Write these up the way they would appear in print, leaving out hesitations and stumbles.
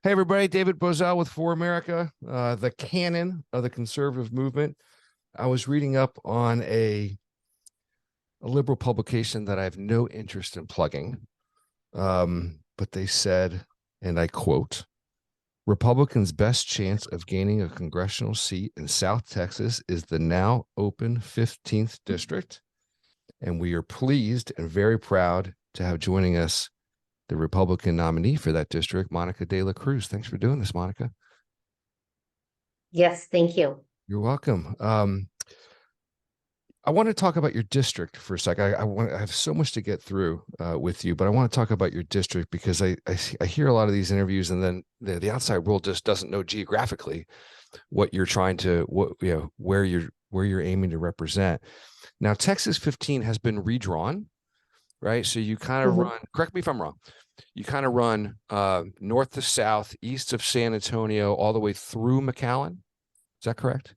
Hey, everybody, David Bozell with ForAmerica, the canon of the conservative movement. I was reading up on a liberal publication that I have no interest in plugging, but they said, and I quote, Republicans' best chance of gaining a congressional seat in South Texas is the now open 15th district, and we are pleased and very proud to have joining us the Republican nominee for that district, Monica de la Cruz. Thanks for doing this, Monica. Yes, thank you. You're welcome. I want to talk about your district for a second. I have so much to get through with you, but I want to talk about your district because I hear a lot of these interviews, and then the outside world just doesn't know geographically what you're trying to, where you're aiming to represent. Now, Texas 15 has been redrawn, right? So you kind of run, correct me if I'm wrong, you kind of run north to south, east of San Antonio, all the way through McAllen. Is that correct?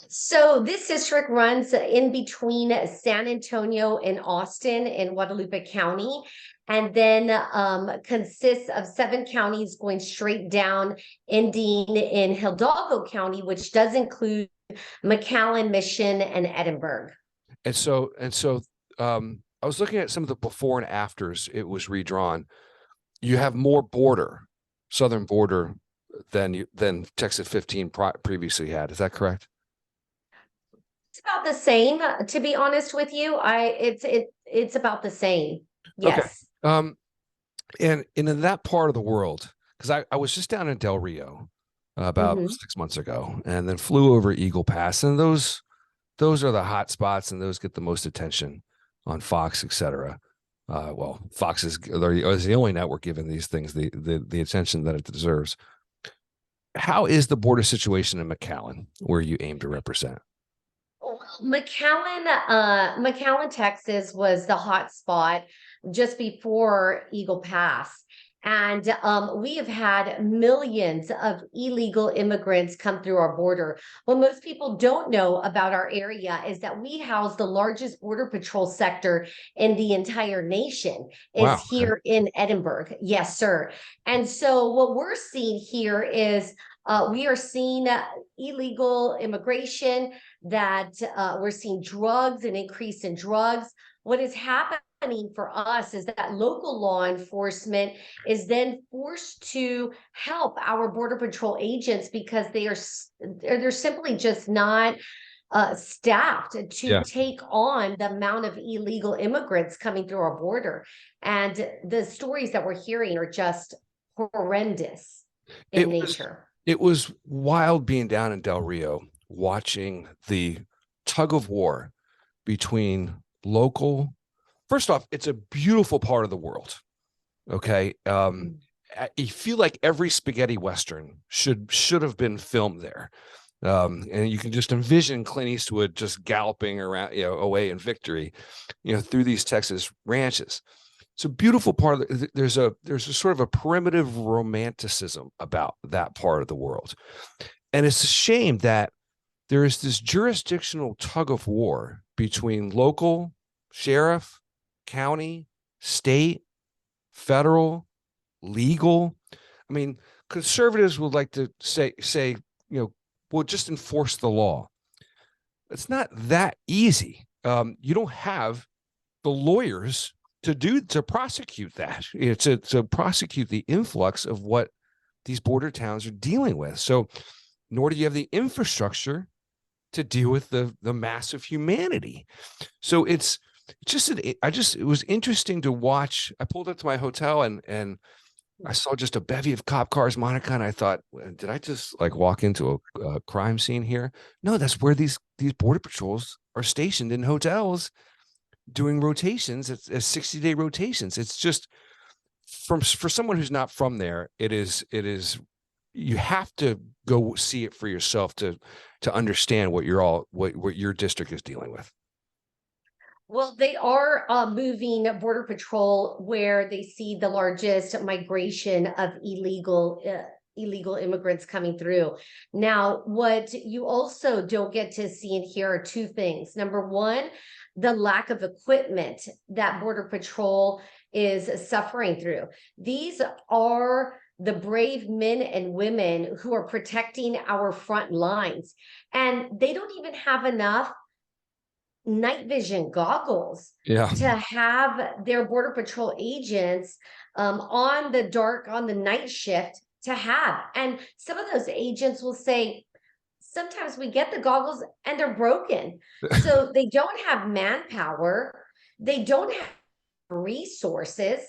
So this district runs in between San Antonio and Austin in Guadalupe County, and then consists of 7 counties going straight down, ending in Hidalgo County, which does include McAllen, Mission, and Edinburgh. And so I was looking at some of the before and afters. It was redrawn. You have more southern border than Texas 15 previously had. Is that correct? It's about the same, to be honest with you. It's about the same. Yes. Okay. And in that part of the world, because I was just down in Del Rio about 6 months ago, and then flew over Eagle Pass, and those are the hot spots, and those get the most attention on Fox, etc. Well, Fox is the only network giving these things the attention that it deserves. How is the border situation in McAllen, where you aim to represent? McAllen, Texas was the hot spot just before Eagle Pass. And we have had millions of illegal immigrants come through our border. What most people don't know about our area is that we house the largest Border Patrol sector in the entire nation is here in Edinburgh. Yes, sir. And so what we're seeing here is we are seeing illegal immigration, that we're seeing drugs, an increase in drugs. What is happening for us is that local law enforcement is then forced to help our Border Patrol agents because they're simply just not staffed to take on the amount of illegal immigrants coming through our border. And the stories that we're hearing are just horrendous in nature. It was wild being down in Del Rio, watching the tug of war between local. First off, it's a beautiful part of the world. Okay. You feel like every spaghetti Western should have been filmed there. And you can just envision Clint Eastwood just galloping around, away in victory, through these Texas ranches. It's a beautiful part of there's a sort of a primitive romanticism about that part of the world. And it's a shame that there is this jurisdictional tug of war between local, sheriff, county, state, federal, legal. I mean, conservatives would like to say, we'll just enforce the law. It's not that easy. You don't have the lawyers to prosecute that, to prosecute the influx of what these border towns are dealing with. So nor do you have the infrastructure to deal with the massive humanity. So it was interesting to watch. I pulled up to my hotel and I saw just a bevy of cop cars, Monica, and I thought, did I just walk into a crime scene here? No, that's where these border patrols are stationed in hotels, doing rotations as 60-day rotations. It's just for someone who's not from there, it is you have to go see it for yourself to understand what your district is dealing with. Well, they are moving Border Patrol where they see the largest migration of illegal immigrants coming through. Now, what you also don't get to see and hear are 2 things. Number one, the lack of equipment that Border Patrol is suffering through. These are the brave men and women who are protecting our front lines. And they don't even have enough night vision goggles to have their Border Patrol agents on the night shift to have. And some of those agents will say, sometimes we get the goggles and they're broken. So they don't have manpower. They don't have resources.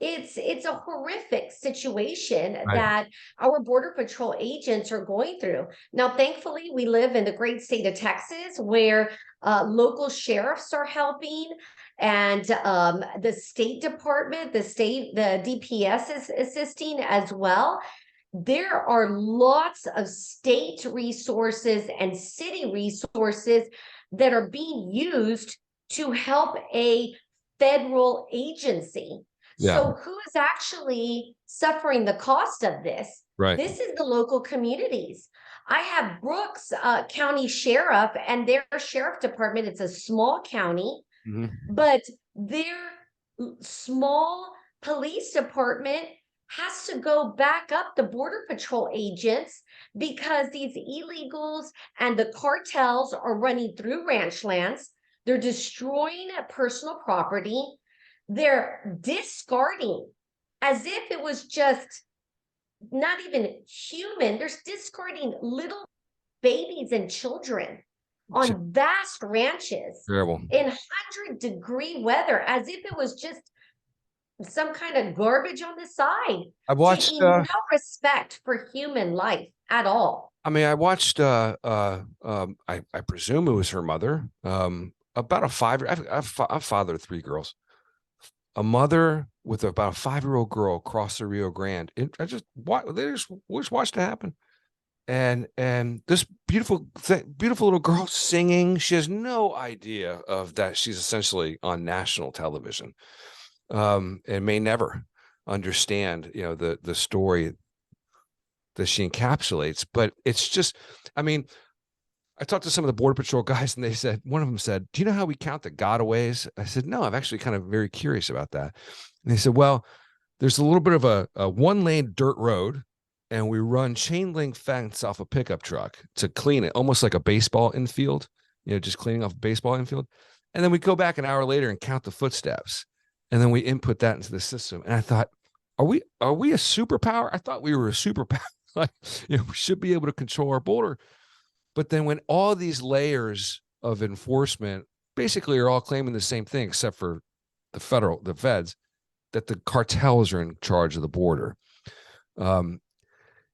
It's a horrific situation that our Border Patrol agents are going through. Now, thankfully, we live in the great state of Texas where local sheriffs are helping, and the State Department, the DPS is assisting as well. There are lots of state resources and city resources that are being used to help a federal agency. So who is actually suffering the cost of this? This is the local communities. I have Brooks County Sheriff and their sheriff department. It's a small county, but their small police department has to go back up the Border Patrol agents because these illegals and the cartels are running through ranch lands. They're destroying personal property. They're discarding as if it was just not even human. They're discarding little babies and children on vast ranches in 100-degree weather as if it was just some kind of garbage on the side. I watched no respect for human life at all. I mean, I watched I presume it was her mother, about a 5 I fathered 3 girls. A mother with about a 5-year-old girl cross the Rio Grande. I just watched it happen. And this beautiful little girl singing. She has no idea of that she's essentially on national television. And may never understand, the story that she encapsulates. But it's just, I mean, I talked to some of the Border Patrol guys, and one of them said, "Do you know how we count the gotaways?" I said, "No, I'm actually kind of very curious about that." And they said, "Well, there's a little bit of a 1-lane dirt road, and we run chain link fence off a pickup truck to clean it, almost like a baseball infield, just cleaning off a baseball infield. And then we go back an hour later and count the footsteps. And then we input that into the system." And I thought, are we a superpower? I thought we were a superpower. Like, we should be able to control our border. But then when all these layers of enforcement basically are all claiming the same thing, except for the feds, that the cartels are in charge of the border.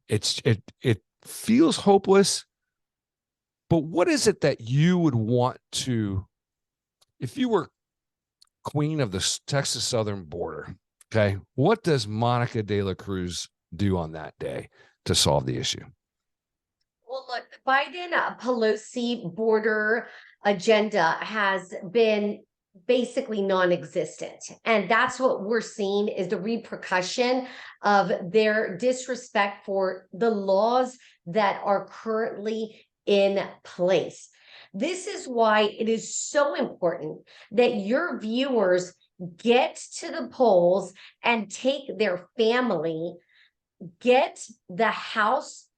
It feels hopeless. But what is it that you would want to, if you were queen of the Texas southern border, okay, what does Monica de la Cruz do on that day to solve the issue? Well, look, Biden-Pelosi border agenda has been basically non-existent. And that's what we're seeing is the repercussion of their disrespect for the laws that are currently in place. This is why it is so important that your viewers get to the polls and take their family, get the House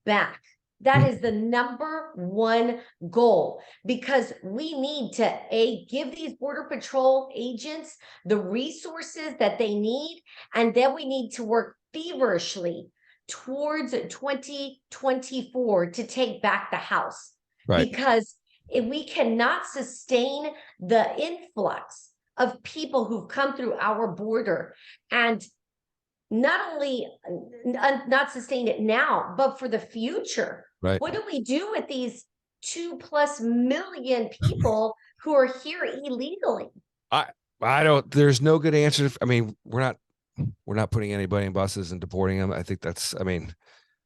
back. That is the #1 goal, because we need to give these Border Patrol agents the resources that they need, and then we need to work feverishly towards 2024 to take back the House. Because if we cannot sustain the influx of people who've come through our border, and not only not sustain it now, but for the future. What do we do with these 2+ million people who are here illegally? There's no good answer. I mean, we're not putting anybody in buses and deporting them. I think I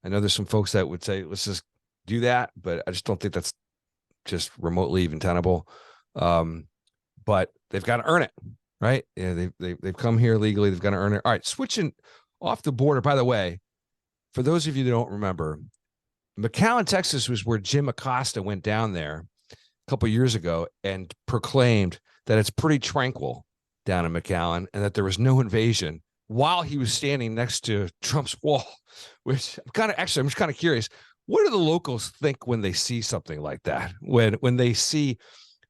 know there's some folks that would say, let's just do that, but I just don't think that's just remotely even tenable. But they've got to earn it, right? Yeah, they've come here legally. They've got to earn it. All right, switching off the border. By the way, for those of you that don't remember, McAllen, Texas was where Jim Acosta went down there a couple of years ago and proclaimed that it's pretty tranquil down in McAllen and that there was no invasion while he was standing next to Trump's wall, which I'm just kind of curious. What do the locals think when they see something like that? When they see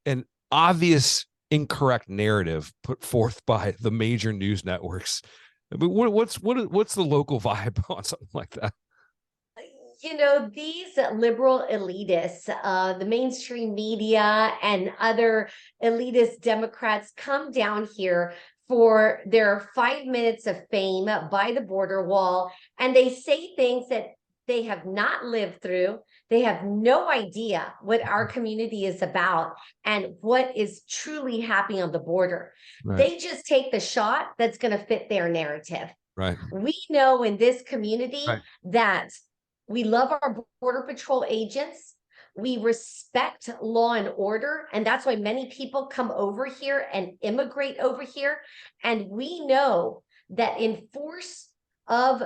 an obvious incorrect narrative put forth by the major news networks? I mean, what's the local vibe on something like that? You know, these liberal elitists, the mainstream media and other elitist Democrats come down here for their 5 minutes of fame by the border wall, and they say things that they have not lived through. They have no idea what our community is about and what is truly happening on the border. Right. They just take the shot that's going to fit their narrative. Right. We know in this community Right. that we love our Border Patrol agents. We respect law and order. And that's why many people come over here and immigrate over here. And we know that in force of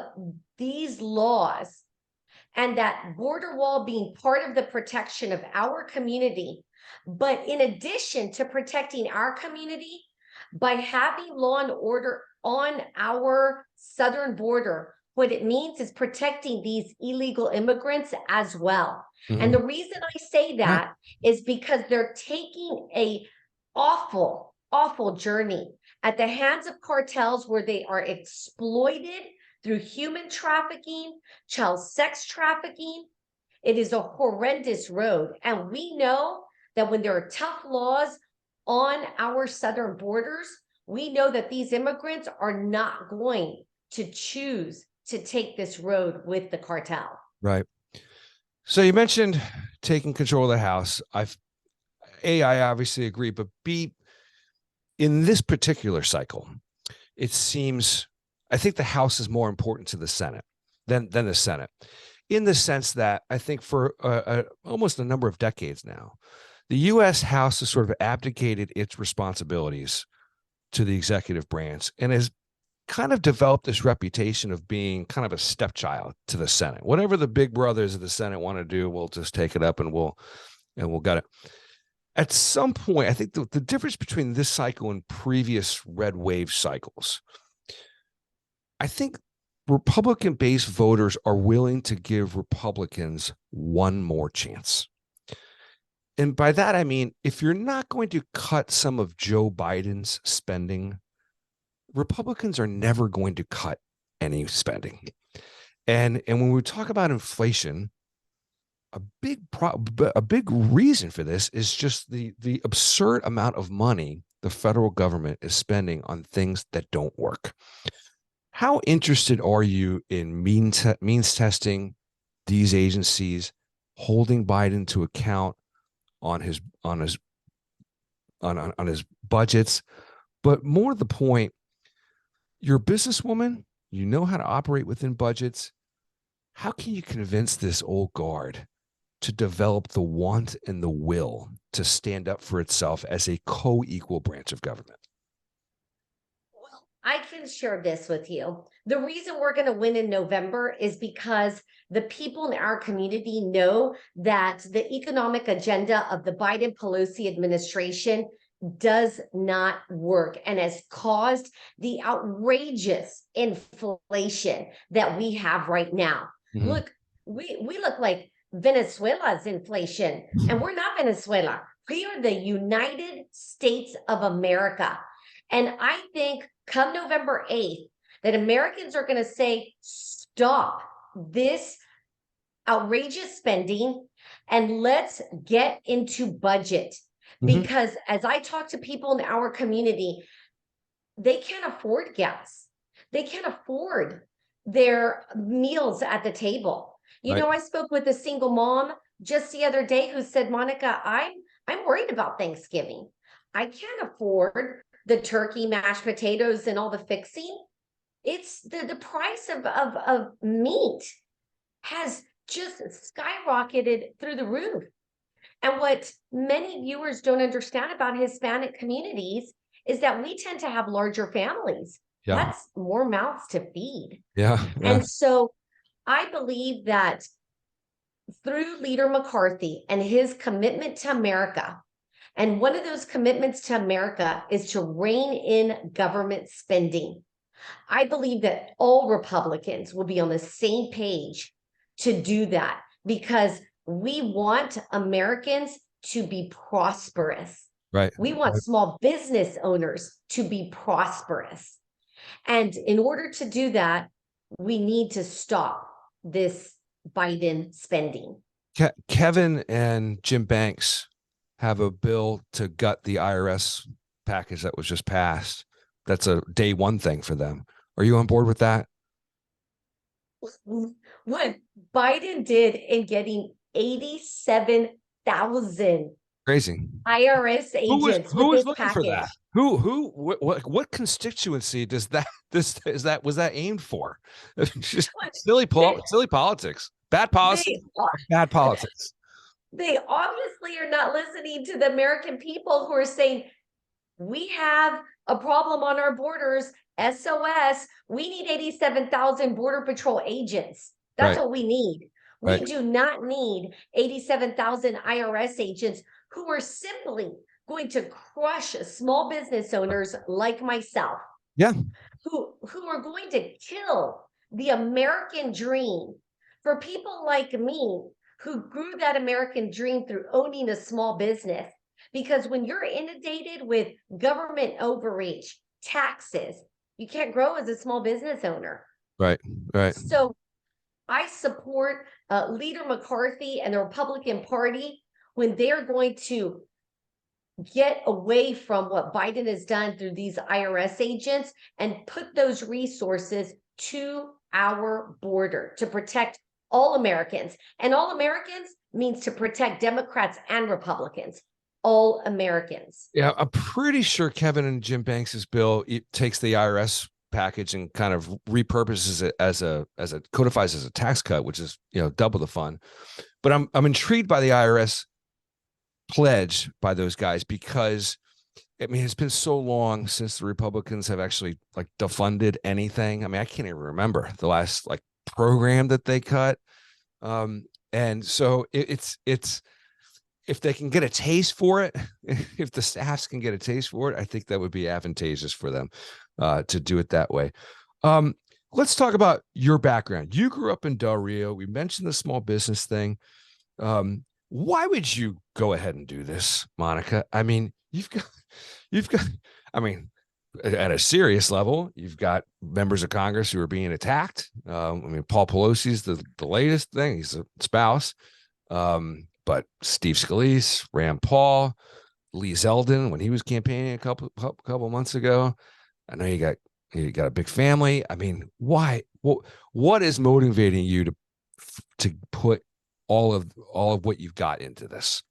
these laws and that border wall being part of the protection of our community, but in addition to protecting our community, by having law and order on our southern border, what it means is protecting these illegal immigrants as well. Mm-hmm. And the reason I say that is because they're taking a awful, awful journey at the hands of cartels where they are exploited through human trafficking, child sex trafficking. It is a horrendous road. And we know that when there are tough laws on our southern borders, we know that these immigrants are not going to choose to take this road with the cartel. Right. So you mentioned taking control of the House. I obviously agree, but B, in this particular cycle, it seems, I think the House is more important to the Senate than the Senate, in the sense that I think for almost a number of decades now, the U.S. House has sort of abdicated its responsibilities to the executive branch and has kind of developed this reputation of being kind of a stepchild to the Senate. Whatever the big brothers of the Senate want to do, we'll just take it up and we'll get it. At some point, I think the difference between this cycle and previous red wave cycles, I think Republican-based voters are willing to give Republicans one more chance. And by that, I mean, if you're not going to cut some of Joe Biden's spending, Republicans are never going to cut any spending. And when we talk about inflation, a big reason for this is just the absurd amount of money the federal government is spending on things that don't work. How interested are you in means testing these agencies, holding Biden to account on his budgets? But more to the point, you're a businesswoman, you know how to operate within budgets. How can you convince this old guard to develop the want and the will to stand up for itself as a co-equal branch of government? Well, I can share this with you. The reason we're going to win in November is because the people in our community know that the economic agenda of the Biden-Pelosi administration does not work and has caused the outrageous inflation that we have right now. Mm-hmm. Look, we look like Venezuela's inflation, and we're not Venezuela. We are the United States of America. And I think come November 8th, that Americans are going to say, stop this outrageous spending and let's get into budget. Because as I talk to people in our community, they can't afford gas. They can't afford their meals at the table. You know, I spoke with a single mom just the other day who said, Monica, I'm worried about Thanksgiving. I can't afford the turkey, mashed potatoes, and all the fixing. It's the price of meat has just skyrocketed through the roof. And what many viewers don't understand about Hispanic communities is that we tend to have larger families. Yeah. That's more mouths to feed. Yeah. And so I believe that through Leader McCarthy and his commitment to America, and one of those commitments to America is to rein in government spending. I believe that all Republicans will be on the same page to do that because we want Americans to be prosperous. Right. We want small business owners to be prosperous. And in order to do that, we need to stop this Biden spending. Kevin and Jim Banks have a bill to gut the IRS package that was just passed. That's a day one thing for them. Are you on board with that? What Biden did in getting 87,000 Crazy. IRS agents Who with was this looking for that? package. What constituency was that aimed for? Just What? silly politics. Bad policy. Bad politics. They obviously are not listening to the American people who are saying, we have a problem on our borders. SOS. We need 87,000 Border Patrol agents. That's Right. what we need. We Right. do not need 87,000 IRS agents who are simply going to crush small business owners like myself. Yeah. Who are going to kill the American dream for people like me who grew that American dream through owning a small business. Because when you're inundated with government overreach, taxes, you can't grow as a small business owner. Right. Right. So I support Leader McCarthy and the Republican Party when they're going to get away from what Biden has done through these IRS agents and put those resources to our border to protect all Americans. And all Americans means to protect Democrats and Republicans. All Americans. Yeah, I'm pretty sure Kevin and Jim Banks's bill takes the IRS package and kind of repurposes it as a codifies as a tax cut, which is double the fun. But I'm intrigued by the IRS pledge by those guys because I mean it's been so long since the Republicans have actually like defunded anything. I mean I can't even remember the last like program that they cut, and so it's if they can get a taste for it, if the staffs can get a taste for it, I think that would be advantageous for them to do it that way. Let's talk about your background. You grew up in Del Rio. We mentioned the small business thing. Why would you go ahead and do this, Monica? I mean, you've got, I mean, at a serious level, you've got members of Congress who are being attacked. I mean, Paul Pelosi's the latest thing. He's a spouse. But Steve Scalise, Rand Paul, Lee Zeldin, when he was campaigning a couple months ago. I know you got a big family. I mean, why? What is motivating you to put all of what you've got into this?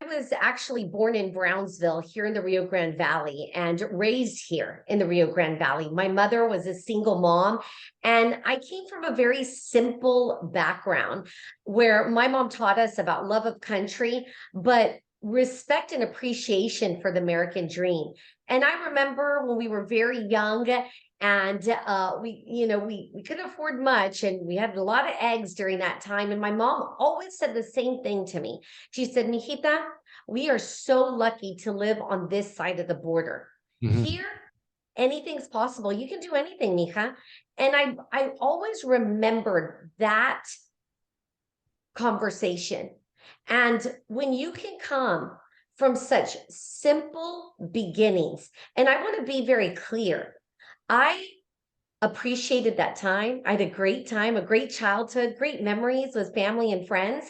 I was actually born in Brownsville here in the Rio Grande Valley and raised here in the Rio Grande Valley. My mother was a single mom, and I came from a very simple background where my mom taught us about love of country, but respect and appreciation for the American dream. And I remember when we were very young and we couldn't afford much and we had a lot of eggs during that time. And my mom always said the same thing to me. She said, Mijita, we are so lucky to live on this side of the border. Mm-hmm. Here, anything's possible. You can do anything, mija. And I always remembered that conversation. And when you can come from such simple beginnings, and I want to be very clear, I appreciated that time. I had a great time, a great childhood, great memories with family and friends.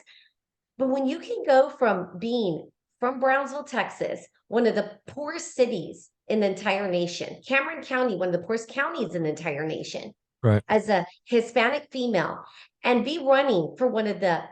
But when you can go from being from Brownsville, Texas, one of the poorest cities in the entire nation, Cameron County, one of the poorest counties in the entire nation, right, as a Hispanic female, and be running for one of the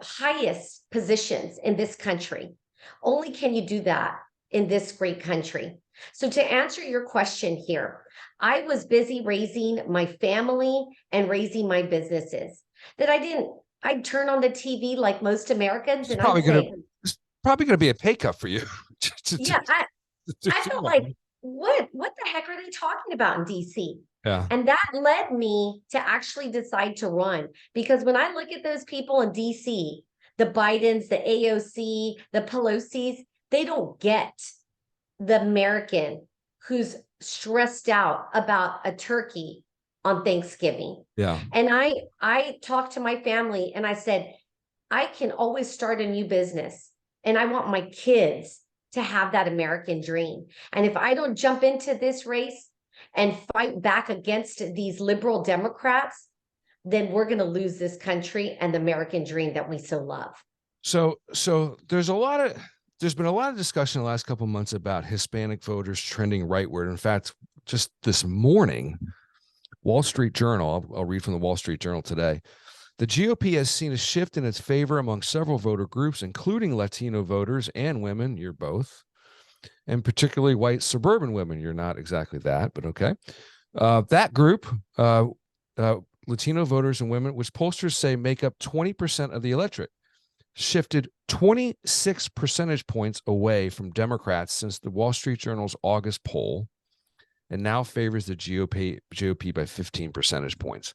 highest positions in this country, only can you do that in this great country. So to answer your question here, I was busy raising my family and raising my businesses that I'd turn on the TV like most Americans. It's probably going to be a pay cut for you. I felt like, what the heck are they talking about in DC? Yeah. And that led me to actually decide to run, because when I look at those people in DC, the Bidens, the AOC, the Pelosi's, they don't get the American who's stressed out about a turkey on Thanksgiving. Yeah. And I talked to my family and I said, I can always start a new business and I want my kids to have that American dream. And if I don't jump into this race and fight back against these liberal Democrats, then we're going to lose this country and the American dream that we so love. So there's been a lot of discussion in the last couple of months about Hispanic voters trending rightward. In fact, just this morning, Wall Street Journal, I'll read from the Wall Street Journal today. The GOP has seen a shift in its favor among several voter groups, including Latino voters and women. You're both, and particularly white suburban women. You're not exactly that, but okay. That group, Latino voters and women, which pollsters say make up 20% of the electorate, shifted 26 percentage points away from Democrats since the Wall Street Journal's August poll, and now favors the GOP by 15 percentage points.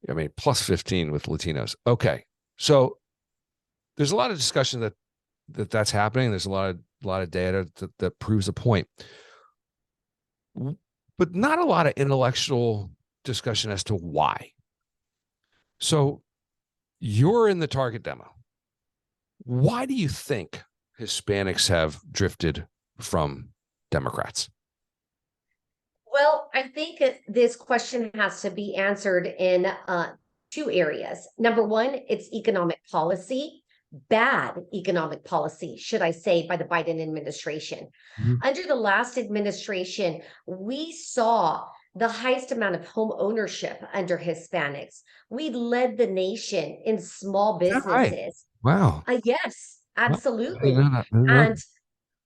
I mean, plus 15 with Latinos. Okay, so there's a lot of discussion that's happening. There's a lot of data that proves the point, but not a lot of intellectual discussion as to why. So you're in the target demo. Why do you think Hispanics have drifted from Democrats? Well, I think this question has to be answered in two areas. Number one, it's economic policy, bad economic policy, should I say, by the Biden administration. Mm-hmm. Under the last administration, we saw the highest amount of home ownership under Hispanics. We led the nation in small businesses. Right? Wow. Yes, absolutely. And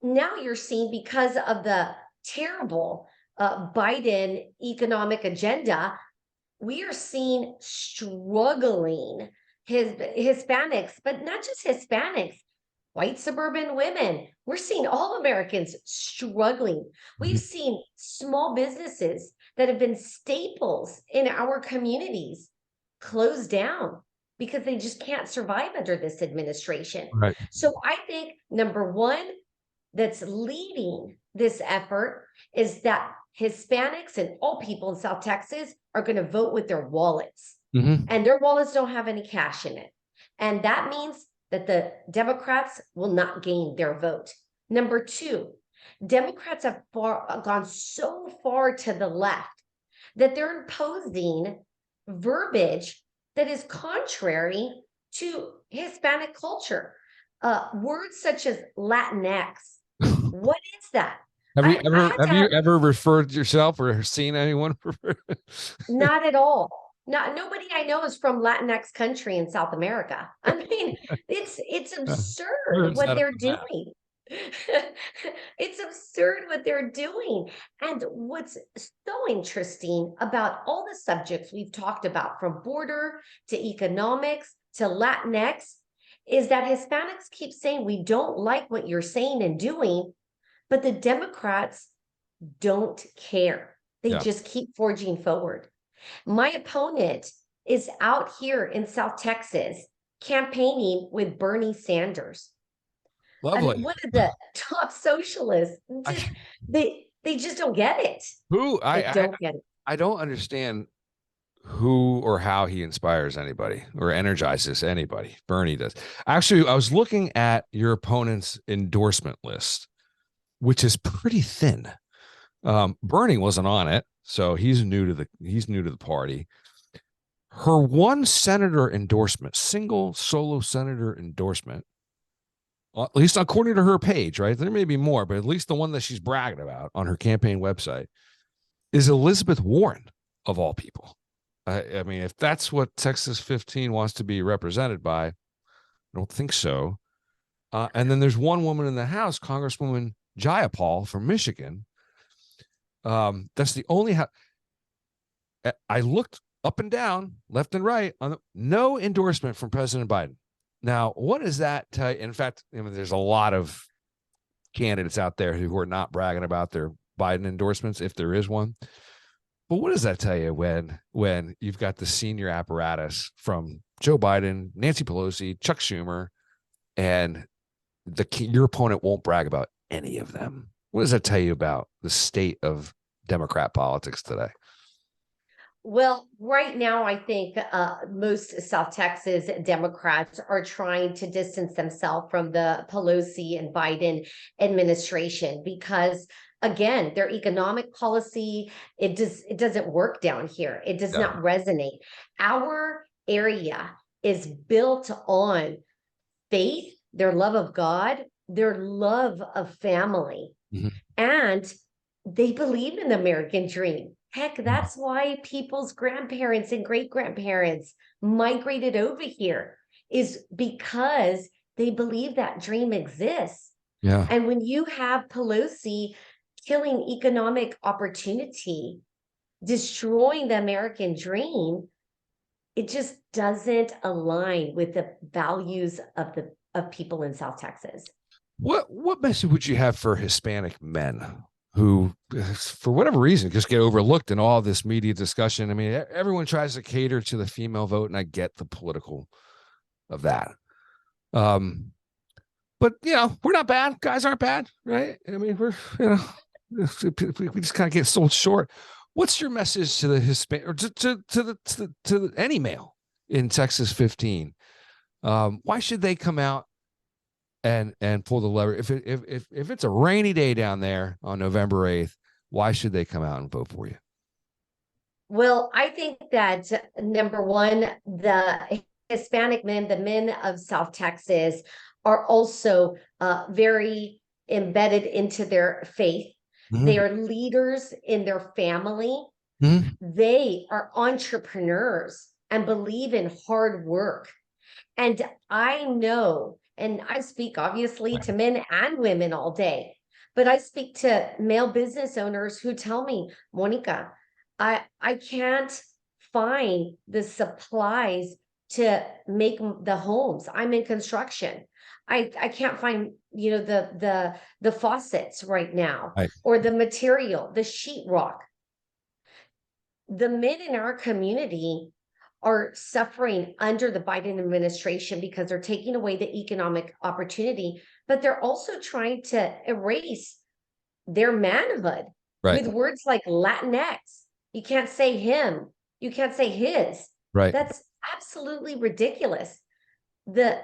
now you're seeing, because of the terrible Biden economic agenda, we are seeing struggling Hispanics, but not just Hispanics, white suburban women. We're seeing all Americans struggling. We've seen small businesses that have been staples in our communities close down because they just can't survive under this administration. Right. So I think number one that's leading this effort is that Hispanics and all people in South Texas are going to vote with their wallets, and their wallets don't have any cash in it. And that means that the Democrats will not gain their vote. Number two, Democrats have gone so far to the left that they're imposing verbiage that is contrary to Hispanic culture. Words such as Latinx. What is that? Have you ever referred to yourself or seen anyone refer? Not at all. Nobody I know is from Latinx country in South America. I mean, it's absurd what they're doing. It's absurd what they're doing. And what's so interesting about all the subjects we've talked about, from border to economics to Latinx, is that Hispanics keep saying, we don't like what you're saying and doing, but the Democrats don't care. They just keep forging forward. My opponent is out here in South Texas campaigning with Bernie Sanders. Lovely. I mean, one of the top socialists. They just don't get it. I don't get it. I don't understand who or how he inspires anybody or energizes anybody. Bernie does. Actually, I was looking at your opponent's endorsement list, which is pretty thin. Bernie wasn't on it, so he's new to the party. Her one senator endorsement, single solo senator endorsement, at least according to her page, right? There may be more, but at least the one that she's bragging about on her campaign website is Elizabeth Warren, of all people. I mean, if that's what Texas 15 wants to be represented by, I don't think so. And then there's one woman in the House, Congresswoman Jayapal from Michigan. That's the only I looked up and down, left and right, no endorsement from President Biden. Now, what does that tell you? In fact, there's a lot of candidates out there who are not bragging about their Biden endorsements, if there is one. But what does that tell you when you've got the senior apparatus from Joe Biden, Nancy Pelosi, Chuck Schumer, and your opponent won't brag about any of them? What does that tell you about the state of Democrat politics today? Well, right now, I think most South Texas Democrats are trying to distance themselves from the Pelosi and Biden administration because, again, their economic policy it doesn't work down here. It does Yeah. not resonate. Our area is built on faith, their love of God, their love of family, Mhm. and they believe in the American dream. Heck, that's why people's grandparents and great grandparents migrated over here, is because they believe that dream exists. Yeah. And when you have Pelosi killing economic opportunity, destroying the American dream, it just doesn't align with the values of people in South Texas. What message would you have for Hispanic men who, for whatever reason, just get overlooked in all this media discussion? I mean, everyone tries to cater to the female vote, and I get the political of that. But we're not bad. Guys aren't bad, right? I mean, we just kind of get sold short. What's your message to the Hispanic, or to any male in Texas 15? Why should they come out and pull the lever? If it's a rainy day down there on November 8th, why should they come out and vote for you? Well, I think that number one, the Hispanic men, the men of South Texas, are also very embedded into their faith. Mm-hmm. They are leaders in their family. Mm-hmm. They are entrepreneurs and believe in hard work. And I know, and I speak obviously to men and women all day, but I speak to male business owners who tell me, Monica, I can't find the supplies to make the homes. I'm in construction. I can't find the faucets right now, Right. or the material, the sheetrock. The men in our community are suffering under the Biden administration because they're taking away the economic opportunity, but they're also trying to erase their manhood Right. with words like Latinx. You can't say him. You can't say his. Right. That's absolutely ridiculous. The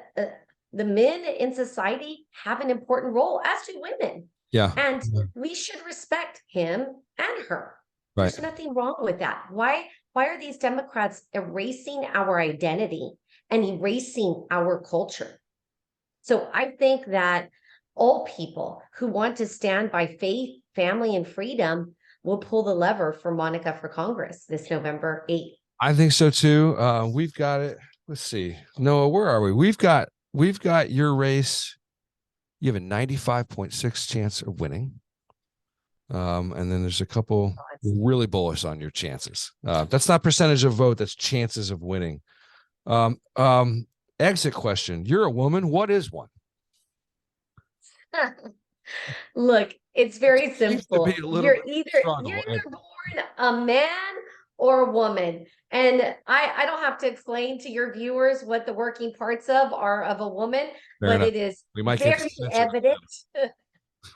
men in society have an important role, as do women. Yeah. And we should respect him and her. Right. There's nothing wrong with that. Why are these Democrats erasing our identity and erasing our culture? So I think that all people who want to stand by faith, family, and freedom will pull the lever for Monica for Congress this November 8th. I think so too. We've got it. Let's see. Noah, where are we? We've got your race. You have a 95.6 chance of winning. And then there's a couple really bullish on your chances. That's not percentage of vote, that's chances of winning. Exit question. You're a woman. What is one? Look, it's very simple. You're either born a man or a woman. And I don't have to explain to your viewers what the working parts of a woman, but it is very evident.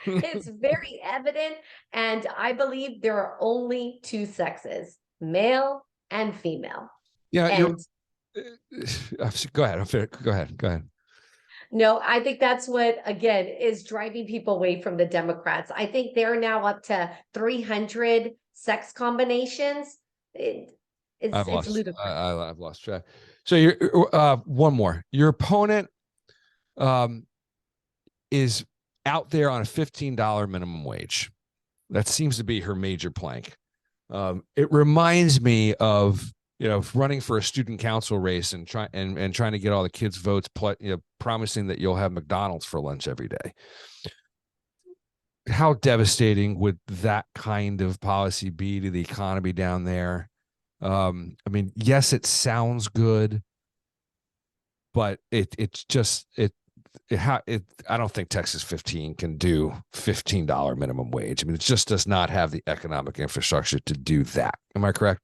It's very evident. And I believe there are only two sexes, male and female. Yeah. And go ahead. Go ahead. no, I think that's what, again, is driving people away from the Democrats. I think they're now up to 300 sex combinations. It's ludicrous. I've lost track. So you're one more. Your opponent is out there on a $15 minimum wage. That seems to be her major plank. It reminds me of running for a student council race and trying to get all the kids' votes, promising that you'll have McDonald's for lunch every day. How devastating would that kind of policy be to the economy down there? I mean, yes, it sounds good, but I don't think Texas 15 can do $15 minimum wage. I mean, it just does not have the economic infrastructure to do that. Am I correct?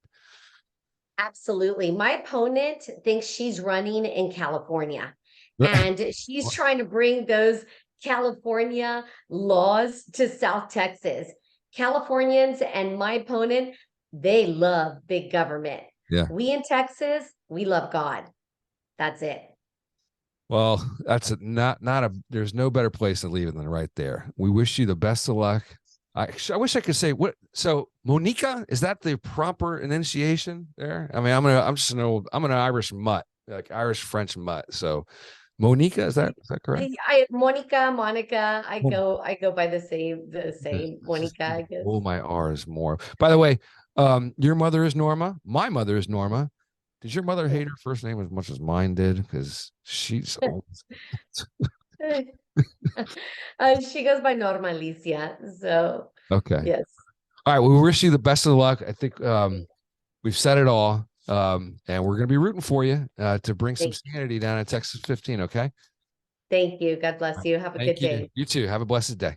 Absolutely. My opponent thinks she's running in California, and she's trying to bring those California laws to South Texas. Californians and my opponent, they love big government. Yeah. We in Texas, we love God. That's it. Well, that's not a. There's no better place to leave it than right there. We wish you the best of luck. I wish I could say what. So, Monica, is that the proper enunciation there? I mean, I'm an Irish mutt, like Irish French mutt. So, Monica, is that correct? Monica. I go by the same Monica, I guess. Oh, my R is more. By the way, your mother is Norma. My mother is Norma. Did your mother hate her first name as much as mine did? Because she's old. She goes by Norma Alicia. So Okay. yes. All right. Well, we wish you the best of luck. I think we've said it all. And we're going to be rooting for you to bring some sanity down at Texas 15. Okay. Thank you. God bless you. Have a good day. You too. Have a blessed day.